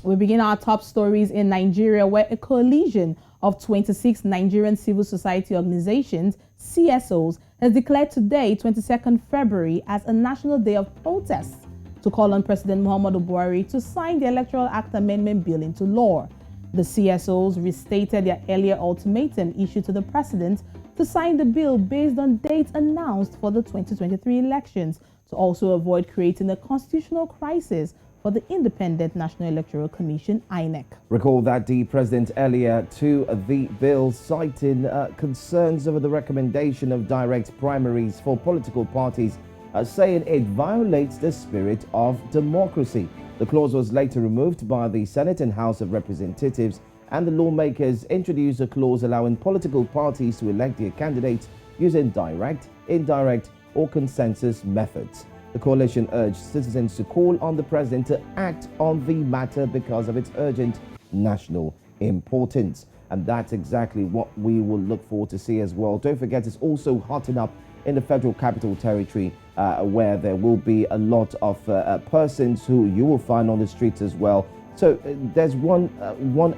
We begin our top stories in Nigeria, where a coalition of 26 Nigerian civil society organizations, CSOs, has declared today, 22nd February, as a national day of protest to call on President Muhammadu Buhari to sign the Electoral Act Amendment Bill into law. The CSOs restated their earlier ultimatum issued to the president to sign the bill based on dates announced for the 2023 elections to also avoid creating a constitutional crisis for the Independent National Electoral Commission, INEC. Recall that the president earlier to the bill citing concerns over the recommendation of direct primaries for political parties, saying it violates the spirit of democracy. The clause was later removed by the Senate and House of Representatives, and the lawmakers introduced a clause allowing political parties to elect their candidates using direct, indirect, or consensus methods. The coalition urged citizens to call on the president to act on the matter because of its urgent national importance. And that's exactly what we will look forward to see as well. Don't forget, it's also hotting up in the Federal Capital Territory, where there will be a lot of persons who you will find on the streets as well. So there's one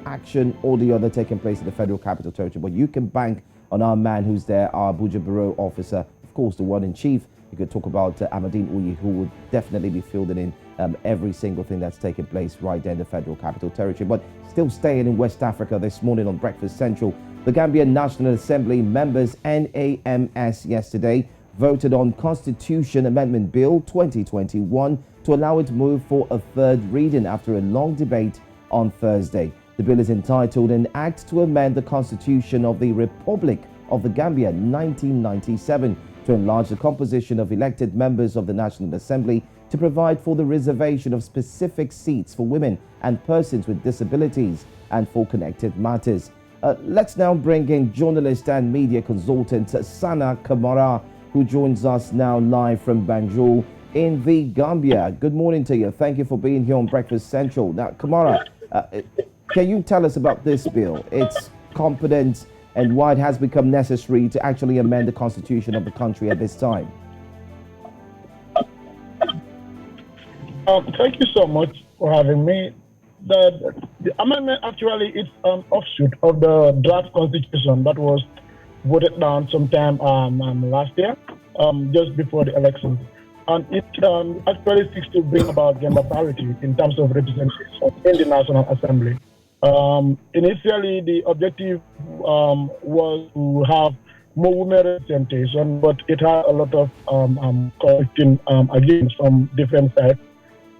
action or the other taking place in the Federal Capital Territory, but you can bank on our man who's there, our Abuja Bureau officer, of course, the one in chief. You could talk about Amadine Uyi, who would definitely be fielding in every single thing that's taking place right there in the Federal Capital Territory. But still staying in West Africa this morning on Breakfast Central, the Gambian National Assembly members, NAMS, yesterday voted on Constitution Amendment Bill 2021 to allow it to move for a third reading after a long debate on Thursday. The bill is entitled An Act to Amend the Constitution of the Republic of the Gambia 1997 to enlarge the composition of elected members of the National Assembly, to provide for the reservation of specific seats for women and persons with disabilities, and for connected matters. Let's now bring in journalist and media consultant Sana Kamara, who joins us now live from Banjul in the Gambia. Good morning to you. Thank you for being here on Breakfast Central. Now, Kamara, can you tell us about this bill, its competence, and why it has become necessary to actually amend the constitution of the country at this time? Thank you so much for having me. The amendment actually is an offshoot of the draft constitution that was voted down sometime last year, just before the elections. And it actually seeks to bring about gender parity in terms of representation in the National Assembly. Initially, the objective was to have more women representation, but it had a lot of conflicting against from different sides.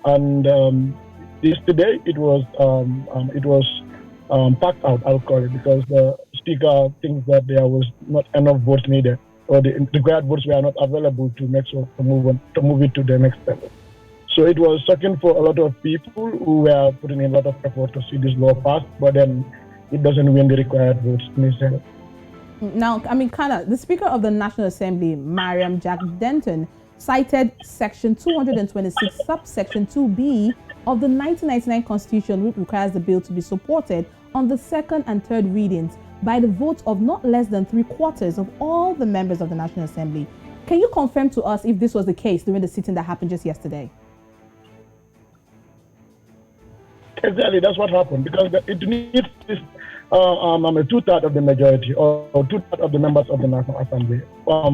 And yesterday, it was packed out, I'll call it, because the speaker thinks that there was not enough votes needed, or the required votes were not available to make sure to move it to the next level. So it was shocking for a lot of people who were putting in a lot of effort to see this law passed, but then it doesn't win the required votes necessarily. Now, I mean, the Speaker of the National Assembly, Mariam Jack Denton, cited Section 226, subsection 2B of the 1999 Constitution, which requires the bill to be supported on the second and third readings by the vote of not less than 3/4 of all the members of the National Assembly. Can you confirm to us if this was the case during the sitting that happened just yesterday? Exactly, that's what happened, because it needs this a two-thirds of the majority, or two-thirds of the members of the National Assembly,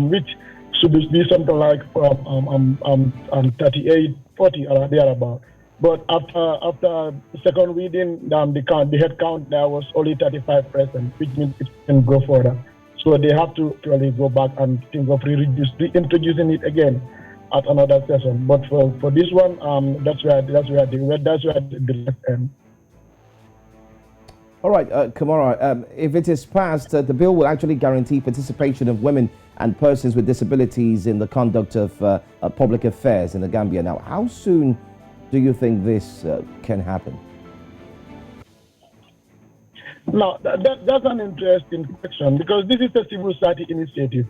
which should be something like 38, 40, or thereabout. But after the second reading, the head count there was only 35%, which means it can go further. So they have to really go back and think of reintroducing it again at another session. But for this one, that's where the left end. All right, Kamara, if it is passed, the bill will actually guarantee participation of women and persons with disabilities in the conduct of public affairs in the Gambia. Now, how soon do you think this can happen? Now, that's an interesting question, because this is a civil society initiative.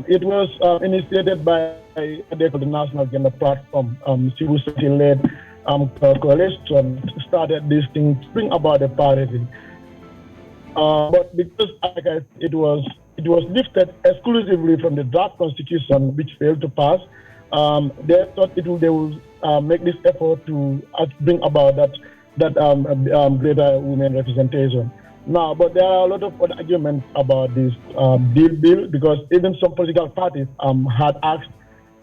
It was initiated by the National Gender Platform, civil society-led coalition started this thing to bring about the parity. But because it was lifted exclusively from the draft constitution, which failed to pass, they thought they would make this effort to bring about that that greater women representation. Now, but there are a lot of other arguments about this bill because even some political parties had asked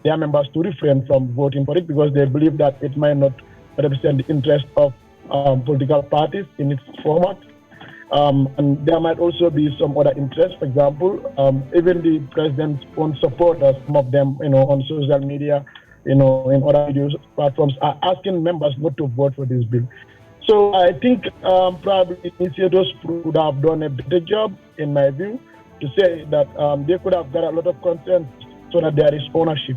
their members to refrain from voting for it because they believe that it might not represent the interest of political parties in its format. And there might also be some other interests. For example, even the president's own supporters, some of them, on social media, in other video platforms, are asking members not to vote for this bill. So I think probably initiators would have done a better job, in my view, to say that they could have got a lot of consent so that there is ownership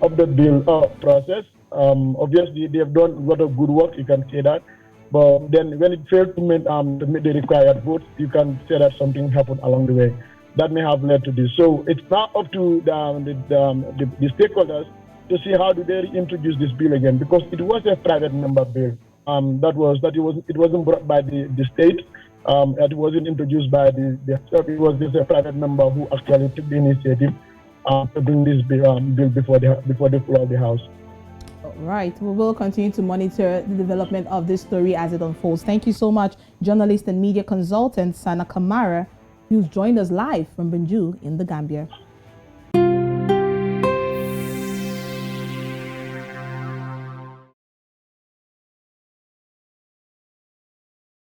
of the bill process. Obviously, they have done a lot of good work, you can say that. But then when it failed to meet the required votes, you can say that something happened along the way that may have led to this. So it's now up to the stakeholders to see how do they reintroduce this bill again, because it was a private member bill. It wasn't brought by the state. It wasn't introduced by it was just a private member who actually took the initiative to bring this bill before the floor of the House. Right. We will continue to monitor the development of this story as it unfolds. Thank you so much, journalist and media consultant Sana Kamara, who's joined us live from Banjul in the Gambia.